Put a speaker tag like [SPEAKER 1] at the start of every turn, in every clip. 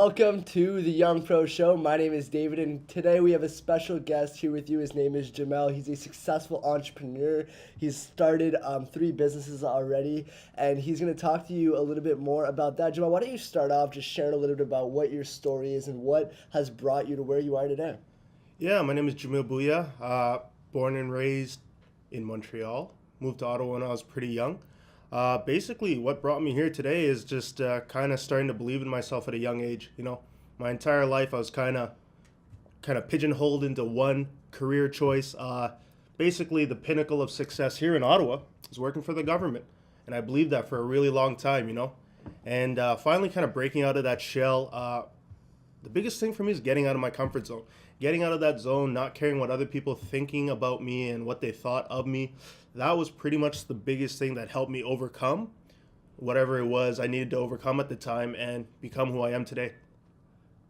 [SPEAKER 1] Welcome to the Young Pro Show. My name is David, and today we have a special guest here with you. His name is Jamil. He's a successful entrepreneur. He's started 3 businesses already, and he's going to talk to you a little bit more about that. Jamil, why don't you start off just sharing a little bit about what your story is and what has brought you to where you are today?
[SPEAKER 2] Yeah, my name is Jamil Bhuya, born and raised in Montreal. Moved to Ottawa when I was pretty young. Basically, what brought me here today is just kind of starting to believe in myself at a young age. My entire life I was kind of pigeonholed into one career choice. Basically, the pinnacle of success here in Ottawa is working for the government, and I believed that for a really long time. And finally, kind of breaking out of that shell. The biggest thing for me is getting out of my comfort zone, getting out of that zone, not caring what other people thinking about me and what they thought of me. That was pretty much the biggest thing that helped me overcome whatever it was I needed to overcome at the time and become who I am today.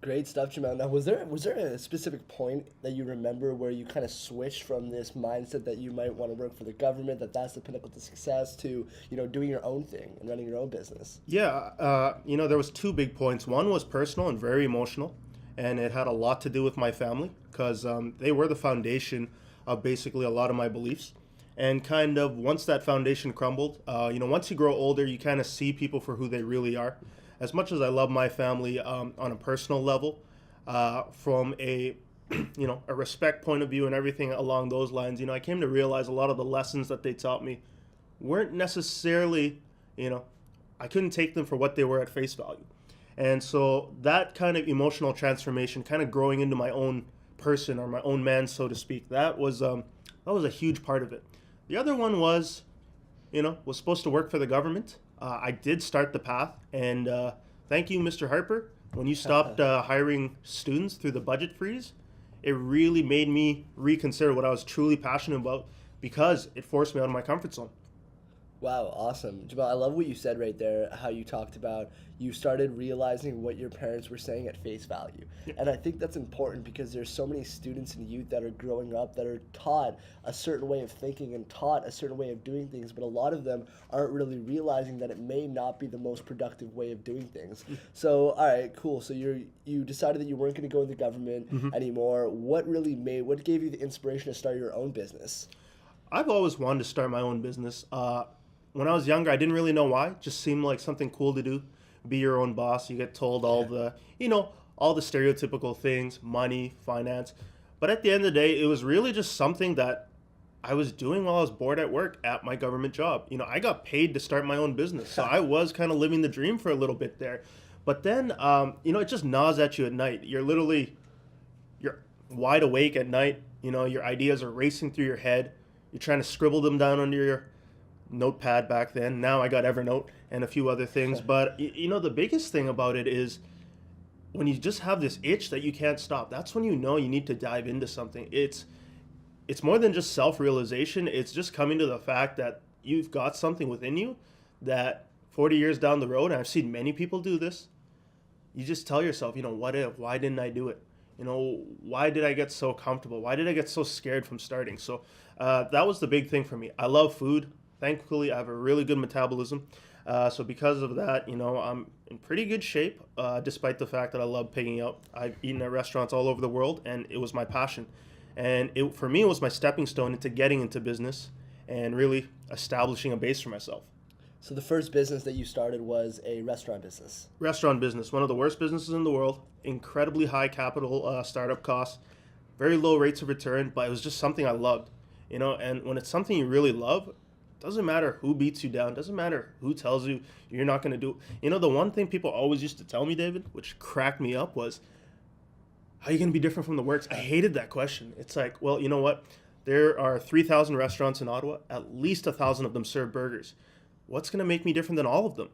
[SPEAKER 1] Great stuff, Jamil. Now, was there a specific point that you remember where you kind of switched from this mindset that you might want to work for the government, that's the pinnacle to success, to doing your own thing and running your own business?
[SPEAKER 2] Yeah, there was 2 big points. One was personal and very emotional, and it had a lot to do with my family because they were the foundation of basically a lot of my beliefs. And kind of once that foundation crumbled, once you grow older, you kind of see people for who they really are. As much as I love my family on a personal level, from a a respect point of view and everything along those lines, I came to realize a lot of the lessons that they taught me weren't necessarily, I couldn't take them for what they were at face value. And so that kind of emotional transformation, kind of growing into my own person or my own man, so to speak, that was a huge part of it. The other one was supposed to work for the government. I did start the path, and thank you, Mr. Harper. When you stopped hiring students through the budget freeze, it really made me reconsider what I was truly passionate about because it forced me out of my comfort zone.
[SPEAKER 1] Wow, awesome. Jamal, I love what you said right there, how you talked about you started realizing what your parents were saying at face value. And I think that's important because there's so many students and youth that are growing up that are taught a certain way of thinking and taught a certain way of doing things, but a lot of them aren't really realizing that it may not be the most productive way of doing things. So, all right, cool. So you decided that you weren't going to go in the government anymore. What gave you the inspiration to start your own business?
[SPEAKER 2] I've always wanted to start my own business. When I was younger, I didn't really know why. It just seemed like something cool to do. Be your own boss. You get told all the stereotypical things, money, finance. But at the end of the day, it was really just something that I was doing while I was bored at work at my government job. I got paid to start my own business. So I was kind of living the dream for a little bit there. But then, it just gnaws at you at night. You're wide awake at night. Your ideas are racing through your head. You're trying to scribble them down under your notepad back then. Now I got Evernote and a few other things. But, the biggest thing about it is when you just have this itch that you can't stop, that's when you need to dive into something. It's more than just self-realization. It's just coming to the fact that you've got something within you that 40 years down the road, and I've seen many people do this, you just tell yourself, what if? Why didn't I do it? Why did I get so comfortable? Why did I get so scared from starting? So that was the big thing for me. I love food. Thankfully, I have a really good metabolism. So because of that, I'm in pretty good shape, despite the fact that I love pigging out. I've eaten at restaurants all over the world, and it was my passion. And for me, it was my stepping stone into getting into business and really establishing a base for myself.
[SPEAKER 1] So the first business that you started was a restaurant business.
[SPEAKER 2] Restaurant business, one of the worst businesses in the world. Incredibly high capital startup costs, very low rates of return, but it was just something I loved. And when it's something you really love, doesn't matter who beats you down, doesn't matter who tells you you're not going to do it. The one thing people always used to tell me, David, which cracked me up, was, how are you going to be different from the works? I hated that question. It's like, well, you know what? There are 3,000 restaurants in Ottawa. At least 1,000 of them serve burgers. What's going to make me different than all of them,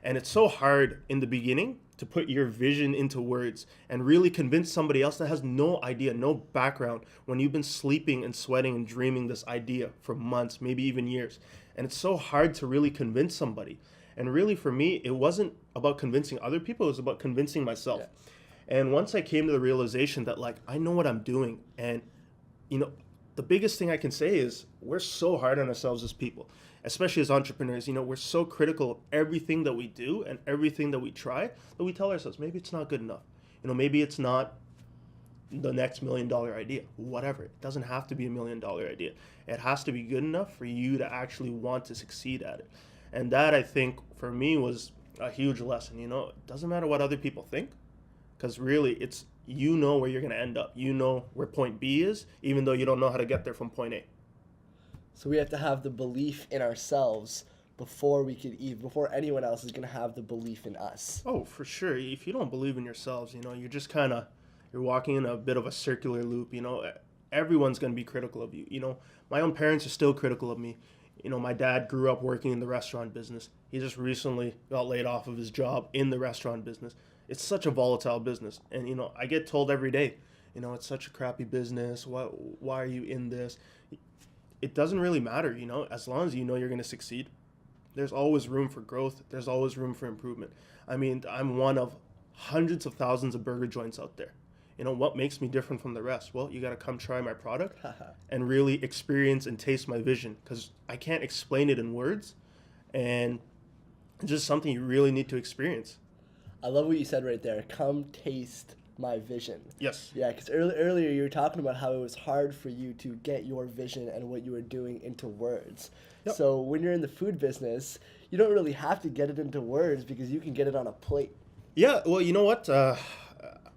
[SPEAKER 2] And it's so hard in the beginning to put your vision into words and really convince somebody else that has no idea, no background, when you've been sleeping and sweating and dreaming this idea for months, maybe even years. And it's so hard to really convince somebody. And really, for me, it wasn't about convincing other people. It was about convincing myself. Yeah. And once I came to the realization that, I know what I'm doing, and, the biggest thing I can say is we're so hard on ourselves as people, especially as entrepreneurs. We're so critical of everything that we do and everything that we try that we tell ourselves maybe it's not good enough. Maybe it's not the next $1 million idea, whatever. It doesn't have to be $1 million idea. It has to be good enough for you to actually want to succeed at it. And that, I think, for me was a huge lesson. It doesn't matter what other people think, because really it's, where you're going to end up. Where point B is, even though you don't know how to get there from point A.
[SPEAKER 1] So we have to have the belief in ourselves before before anyone else is going to have the belief in us.
[SPEAKER 2] Oh, for sure. If you don't believe in yourselves, you're just kind of, you're walking in a bit of a circular loop. Everyone's going to be critical of you. My own parents are still critical of me. My dad grew up working in the restaurant business. He just recently got laid off of his job in the restaurant business. It's such a volatile business. And, I get told every day, it's such a crappy business. Why are you in this? It doesn't really matter, as long as you're going to succeed. There's always room for growth. There's always room for improvement. I mean, I'm one of hundreds of thousands of burger joints out there. What makes me different from the rest? Well, you got to come try my product and really experience and taste my vision, because I can't explain it in words, and it's just something you really need to experience.
[SPEAKER 1] I love what you said right there. Come taste my vision.
[SPEAKER 2] Yes.
[SPEAKER 1] Yeah, because earlier you were talking about how it was hard for you to get your vision and what you were doing into words. Yep. So when you're in the food business, you don't really have to get it into words because you can get it on a plate.
[SPEAKER 2] Yeah, well, you know what?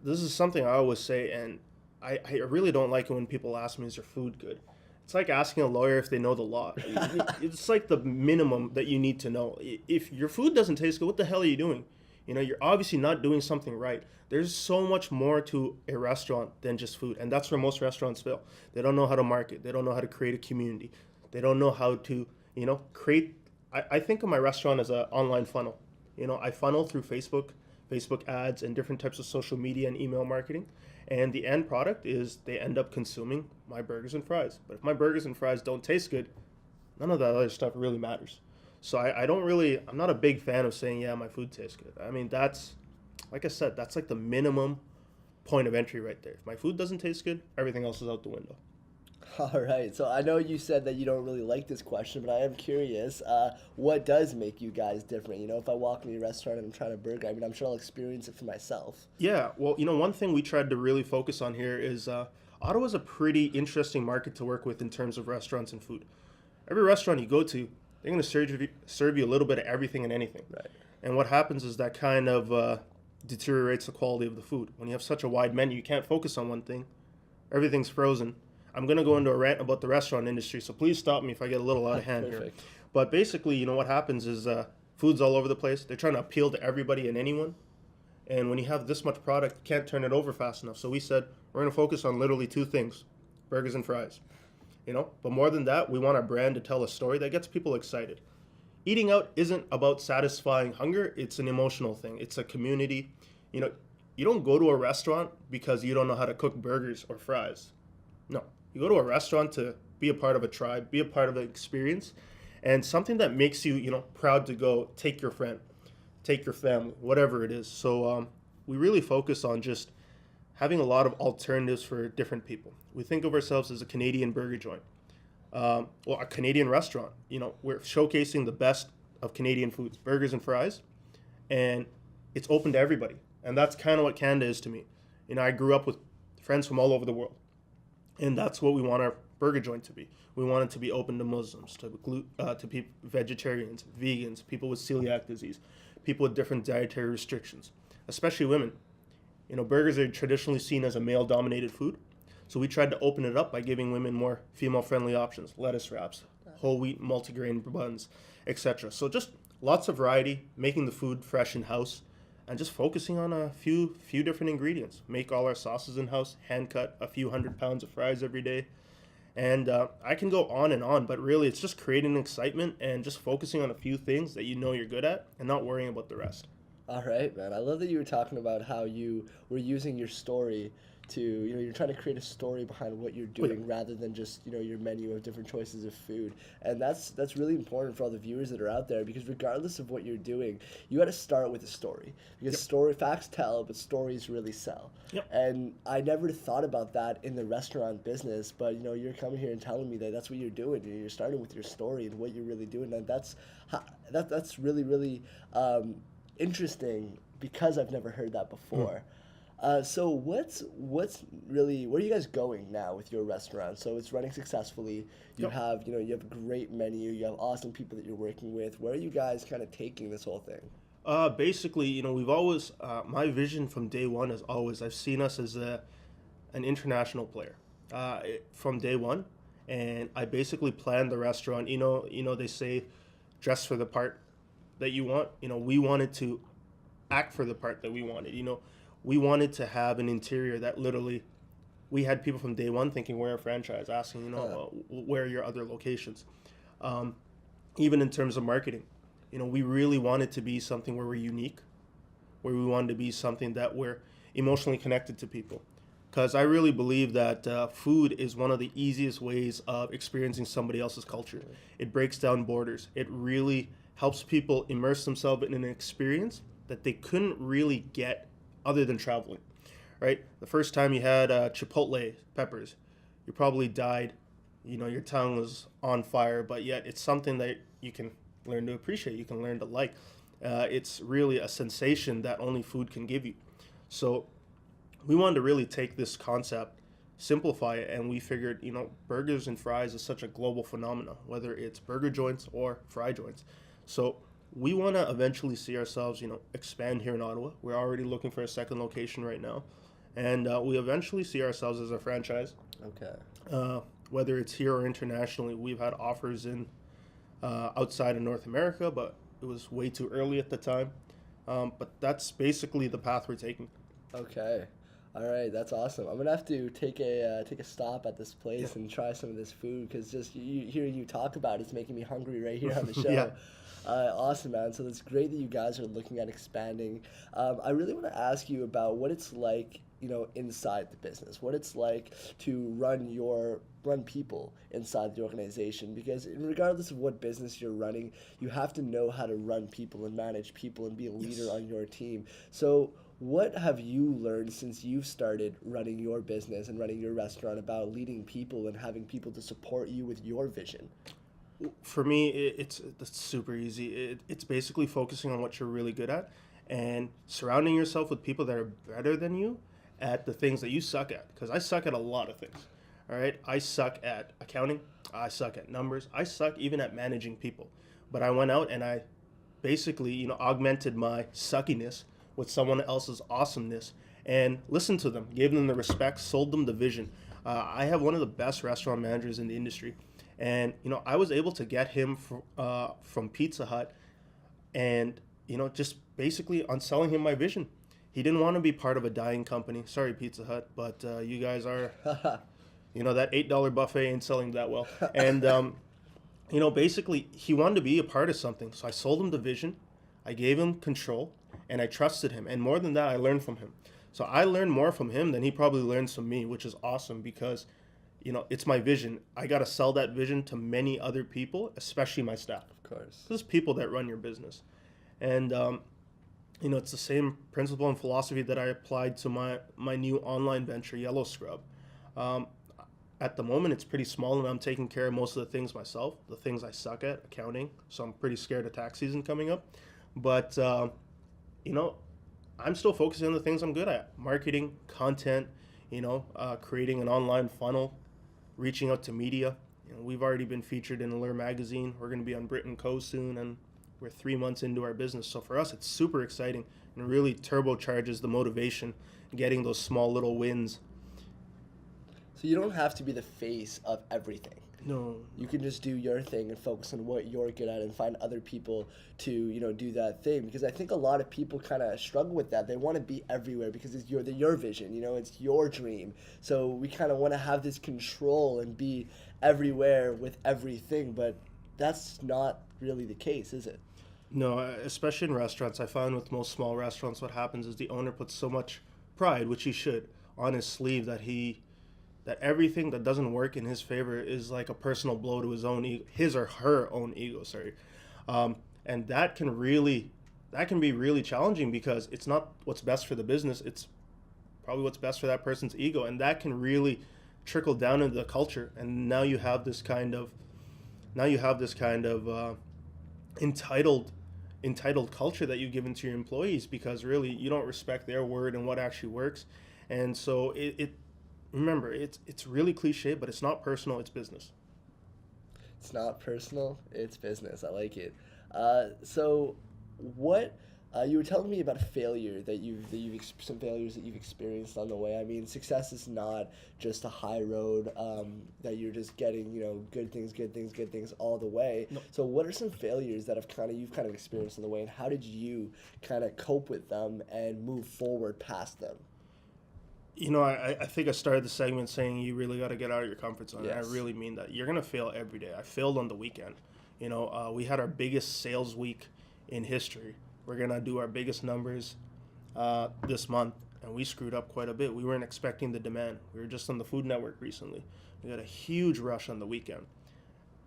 [SPEAKER 2] This is something I always say, and I really don't like it when people ask me, is your food good? It's like asking a lawyer if they know the law. It's like the minimum that you need to know. If your food doesn't taste good, what the hell are you doing? You're obviously not doing something right. There's so much more to a restaurant than just food, and that's where most restaurants fail. They don't know how to market. They don't know how to create a community. They don't know how to, create. I think of my restaurant as an online funnel. I funnel through Facebook ads, and different types of social media and email marketing. And the end product is they end up consuming my burgers and fries. But if my burgers and fries don't taste good, none of that other stuff really matters. So I'm not a big fan of saying, yeah, my food tastes good. I mean, that's, like I said, that's like the minimum point of entry right there. If my food doesn't taste good, everything else is out the window.
[SPEAKER 1] All right. So I know you said that you don't really like this question, but I am curious, what does make you guys different? If I walk into a restaurant and I'm trying a burger, I mean, I'm sure I'll experience it for myself.
[SPEAKER 2] Yeah. Well, one thing we tried to really focus on here is Ottawa's a pretty interesting market to work with in terms of restaurants and food. Every restaurant you go to, they're going to serve you a little bit of everything and anything.
[SPEAKER 1] Right.
[SPEAKER 2] And what happens is that kind of deteriorates the quality of the food. When you have such a wide menu, you can't focus on one thing. Everything's frozen. I'm going to go into a rant about the restaurant industry, so please stop me if I get a little out of hand here. But basically, what happens is food's all over the place. They're trying to appeal to everybody and anyone. And when you have this much product, you can't turn it over fast enough. So we said, we're going to focus on literally two things, burgers and fries. But more than that, we want our brand to tell a story that gets people excited. Eating out isn't about satisfying hunger. It's an emotional thing. It's a community. You don't go to a restaurant because you don't know how to cook burgers or fries. No. You go to a restaurant to be a part of a tribe, be a part of an experience, and something that makes you, proud to go take your friend, take your family, whatever it is. So we really focus on just having a lot of alternatives for different people. We think of ourselves as a Canadian burger joint. A Canadian restaurant. We're showcasing the best of Canadian foods, burgers and fries, and it's open to everybody. And that's kind of what Canada is to me. I grew up with friends from all over the world. And that's what we want our burger joint to be. We want it to be open to Muslims, to vegetarians, vegans, people with celiac disease, people with different dietary restrictions, especially women. Burgers are traditionally seen as a male-dominated food. So we tried to open it up by giving women more female-friendly options, lettuce wraps, whole wheat multigrain buns, etc. So just lots of variety, making the food fresh in-house, and just focusing on a few different ingredients. Make all our sauces in-house, hand-cut a few 100 pounds of fries every day. And I can go on, but really it's just creating excitement and just focusing on a few things that you're good at and not worrying about the rest.
[SPEAKER 1] All right, man. I love that you were talking about how you were using your story to, you're trying to create a story behind what you're
[SPEAKER 2] Oh, yeah.
[SPEAKER 1] doing rather than just, your menu of different choices of food. And that's really important for all the viewers that are out there, because regardless of what you're doing, you got to start with a story, because
[SPEAKER 2] Yep.
[SPEAKER 1] story facts tell, but stories really sell.
[SPEAKER 2] Yep.
[SPEAKER 1] And I never thought about that in the restaurant business, but you're coming here and telling me that that's what you're doing. You're starting with your story and what you're really doing, and that's really really interesting, because I've never heard that before. So what's really, where are you guys going now with your restaurant? So it's running successfully. You
[SPEAKER 2] Yep.
[SPEAKER 1] have you have a great menu. You have awesome people that you're working with. Where are you guys kind of taking this whole thing?
[SPEAKER 2] Basically, we've always, my vision from day one is always, I've seen us as an international player from day one. And I basically planned the restaurant, they say dress for the part that you want. We wanted to act for the part that we wanted. We wanted to have an interior that literally, we had people from day one thinking we're a franchise, asking, where are your other locations? Even in terms of marketing, we really wanted to be something where we're unique, where we wanted to be something that we're emotionally connected to people. Because I really believe that food is one of the easiest ways of experiencing somebody else's culture. It breaks down borders. It really helps people immerse themselves in an experience that they couldn't really get other than traveling, right? The first time you had Chipotle peppers, you probably died. Your tongue was on fire, but yet it's something that you can learn to appreciate. You can learn to like. It's really a sensation that only food can give you. So we wanted to really take this concept, simplify it, and we figured, burgers and fries is such a global phenomenon, whether it's burger joints or fry joints. So we want to eventually see ourselves, expand here in Ottawa. We're already looking for a second location right now, and we eventually see ourselves as a franchise.
[SPEAKER 1] Okay.
[SPEAKER 2] Whether it's here or internationally, we've had offers in outside of North America, but it was way too early at the time. But that's basically the path we're taking.
[SPEAKER 1] Okay. All right, that's awesome. I'm gonna have to take a stop at this place and try some of this food, because just hearing you talk about it's making me hungry right here on the show.
[SPEAKER 2] Yeah.
[SPEAKER 1] Awesome, man. So it's great that you guys are looking at expanding. I really want to ask you about what it's like, inside the business, what it's like to run people inside the organization, because regardless of what business you're running, you have to know how to run people and manage people and be a leader on your team. So what have you learned since you've started running your business and running your restaurant about leading people and having people to support you with your vision?
[SPEAKER 2] For me, it's super easy. It's basically focusing on what you're really good at and surrounding yourself with people that are better than you at the things that you suck at. Because I suck at a lot of things. All right, I suck at accounting. I suck at numbers. I suck even at managing people. But I went out and I basically, augmented my suckiness with someone else's awesomeness and listened to them, gave them the respect, sold them the vision. I have one of the best restaurant managers in the industry. And, I was able to get him from Pizza Hut and, just basically on selling him my vision. He didn't want to be part of a dying company. Sorry, Pizza Hut, but you guys are, that $8 buffet ain't selling that well. And, basically he wanted to be a part of something. So I sold him the vision. I gave him control and I trusted him. And more than that, I learned from him. So I learned more from him than he probably learns from me, which is awesome because it's my vision. I got to sell that vision to many other people, especially my staff.
[SPEAKER 1] Of course.
[SPEAKER 2] There's people that run your business. And, it's the same principle and philosophy that I applied to my new online venture, Yellow Scrub. At the moment, it's pretty small, and I'm taking care of most of the things myself, the things I suck at, accounting. So I'm pretty scared of tax season coming up. But, I'm still focusing on the things I'm good at. Marketing, content, creating an online funnel, reaching out to media. We've already been featured in Allure magazine. We're going to be on Brit & Co soon, and we're 3 months into our business. So for us, it's super exciting and really turbocharges the motivation, getting those small little wins.
[SPEAKER 1] So you don't have to be the face of everything.
[SPEAKER 2] No.
[SPEAKER 1] You can just do your thing and focus on what you're good at and find other people to, do that thing. Because I think a lot of people kind of struggle with that. They want to be everywhere because it's your vision, it's your dream. So we kind of want to have this control and be everywhere with everything, but that's not really the case, is it?
[SPEAKER 2] No, especially in restaurants. I find with most small restaurants, what happens is the owner puts so much pride, which he should, on his sleeve that everything that doesn't work in his favor is like a personal blow to his or her own ego. Sorry, and that can be really challenging because it's not what's best for the business. It's probably what's best for that person's ego, and that can really trickle down into the culture. And now you have this kind of entitled culture that you give into your employees because really you don't respect their word and what actually works. And so remember, it's really cliche, but it's not personal, it's business.
[SPEAKER 1] It's not personal, it's business. I like it. So, what you were telling me about a failure some failures that you've experienced on the way. I mean, success is not just a high road that you're just getting, good things all the way.
[SPEAKER 2] No.
[SPEAKER 1] So, what are some failures that you've kind of experienced on the way, and how did you kind of cope with them and move forward past them?
[SPEAKER 2] I think I started the segment saying you really got to get out of your comfort zone.
[SPEAKER 1] Yes.
[SPEAKER 2] And I really mean that. You're going to fail every day. I failed on the weekend. We had our biggest sales week in history. We're going to do our biggest numbers this month, and we screwed up quite a bit. We weren't expecting the demand. We were just on the Food Network recently. We got a huge rush on the weekend.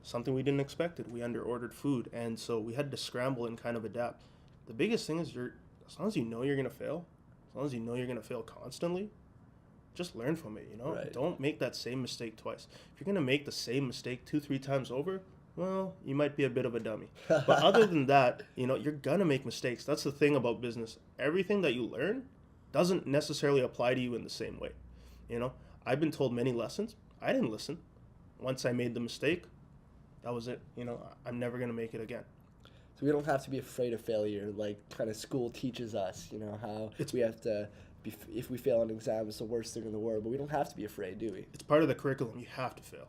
[SPEAKER 2] Something we didn't expect. We under-ordered food, and so we had to scramble and kind of adapt. The biggest thing is as long as you know you're going to fail, as long as you know you're going to fail constantly, just learn from it,
[SPEAKER 1] Right.
[SPEAKER 2] Don't make that same mistake twice. If you're going to make the same mistake 2-3 times over, well, you might be a bit of a dummy. But other than that, you're going to make mistakes. That's the thing about business. Everything that you learn doesn't necessarily apply to you in the same way. I've been told many lessons. I didn't listen. Once I made the mistake, that was it. I'm never going to make it again.
[SPEAKER 1] So we don't have to be afraid of failure, like kind of school teaches us, how we have to. If we fail an exam, it's the worst thing in the world, but we don't have to be afraid, do we?
[SPEAKER 2] It's part of the curriculum. You have to fail.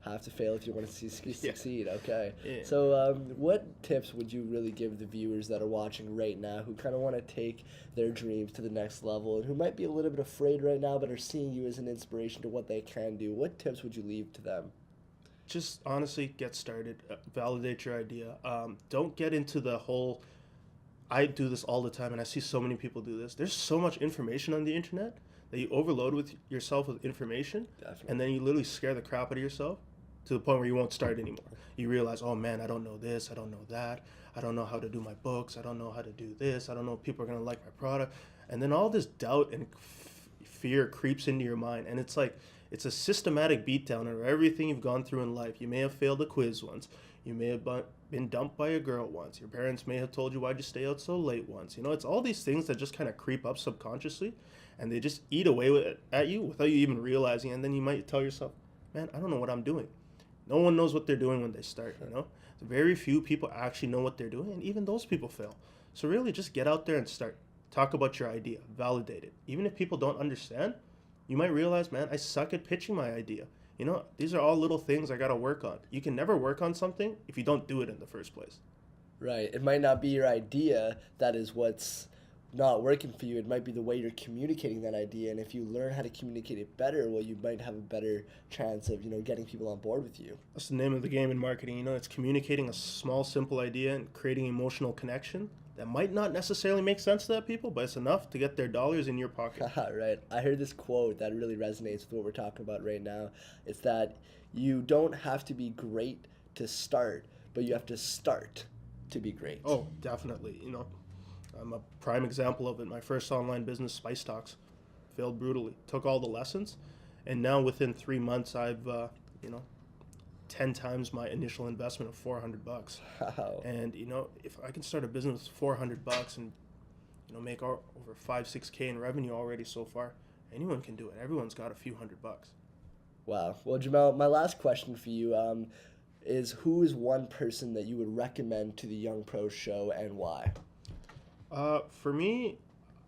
[SPEAKER 1] Have to fail if you want to succeed.
[SPEAKER 2] Yeah.
[SPEAKER 1] Okay.
[SPEAKER 2] Yeah.
[SPEAKER 1] So what tips would you really give the viewers that are watching right now who kind of want to take their dreams to the next level and who might be a little bit afraid right now but are seeing you as an inspiration to what they can do? What tips would you leave to them?
[SPEAKER 2] Just honestly get started. Validate your idea. Don't get into the whole... I do this all the time, and I see so many people do this. There's so much information on the internet that you overload yourself with information.
[SPEAKER 1] Definitely.
[SPEAKER 2] And then you literally scare the crap out of yourself to the point where you won't start anymore. You realize, oh man, I don't know this, I don't know that, I don't know how to do my books, I don't know how to do this, I don't know if people are going to like my product. And then all this doubt and fear creeps into your mind, and it's like, it's a systematic beatdown of everything you've gone through in life. You may have failed a quiz once. You may have been dumped by a girl once. Your parents may have told you, why'd you stay out so late once. It's all these things that just kind of creep up subconsciously, and they just eat away at you without you even realizing. And then you might tell yourself, man, I don't know what I'm doing. No one knows what they're doing when they start, Very few people actually know what they're doing, and even those people fail. So really just get out there and start. Talk about your idea. Validate it. Even if people don't understand, you might realize, man, I suck at pitching my idea. These are all little things I got to work on. You can never work on something if you don't do it in the first place.
[SPEAKER 1] Right. It might not be your idea that is what's not working for you. It might be the way you're communicating that idea. And if you learn how to communicate it better, well, you might have a better chance of, getting people on board with you.
[SPEAKER 2] That's the name of the game in marketing. It's communicating a small, simple idea and creating emotional connection that might not necessarily make sense to that people, but it's enough to get their dollars in your pocket.
[SPEAKER 1] Right. I heard this quote that really resonates with what we're talking about right now. It's that you don't have to be great to start, but you have to start to be great.
[SPEAKER 2] Oh, definitely. I'm a prime example of it. My first online business, Spice Stocks, failed brutally. Took all the lessons, and now within 3 months, I've 10 times my initial investment of $400.
[SPEAKER 1] Wow.
[SPEAKER 2] And if I can start a business with $400 and make over 5-6K in revenue already so far, anyone can do it. Everyone's got a few $100.
[SPEAKER 1] Wow. Well, Jamil, my last question for you is who is one person that you would recommend to the Young Pro Show and why?
[SPEAKER 2] For me,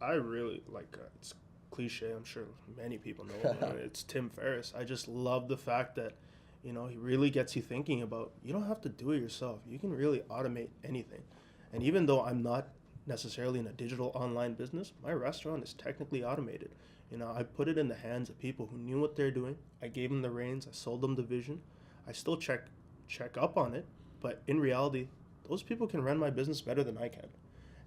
[SPEAKER 2] I really like, it's cliche, I'm sure many people know him. It's Tim Ferriss. I just love the fact that, he really gets you thinking about, you don't have to do it yourself. You can really automate anything. And even though I'm not necessarily in a digital online business, my restaurant is technically automated. I put it in the hands of people who knew what they're doing. I gave them the reins. I sold them the vision. I still check up on it. But in reality, those people can run my business better than I can.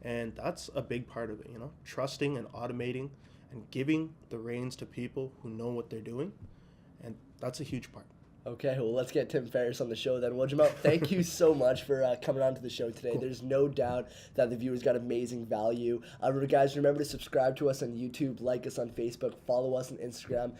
[SPEAKER 2] And that's a big part of it, trusting and automating and giving the reins to people who know what they're doing. And that's a huge part.
[SPEAKER 1] Okay, well, let's get Tim Ferriss on the show then. Well, Jamil, thank you so much for coming on to the show today.
[SPEAKER 2] Cool.
[SPEAKER 1] There's no doubt that the viewers got amazing value. Guys, remember to subscribe to us on YouTube, like us on Facebook, follow us on Instagram,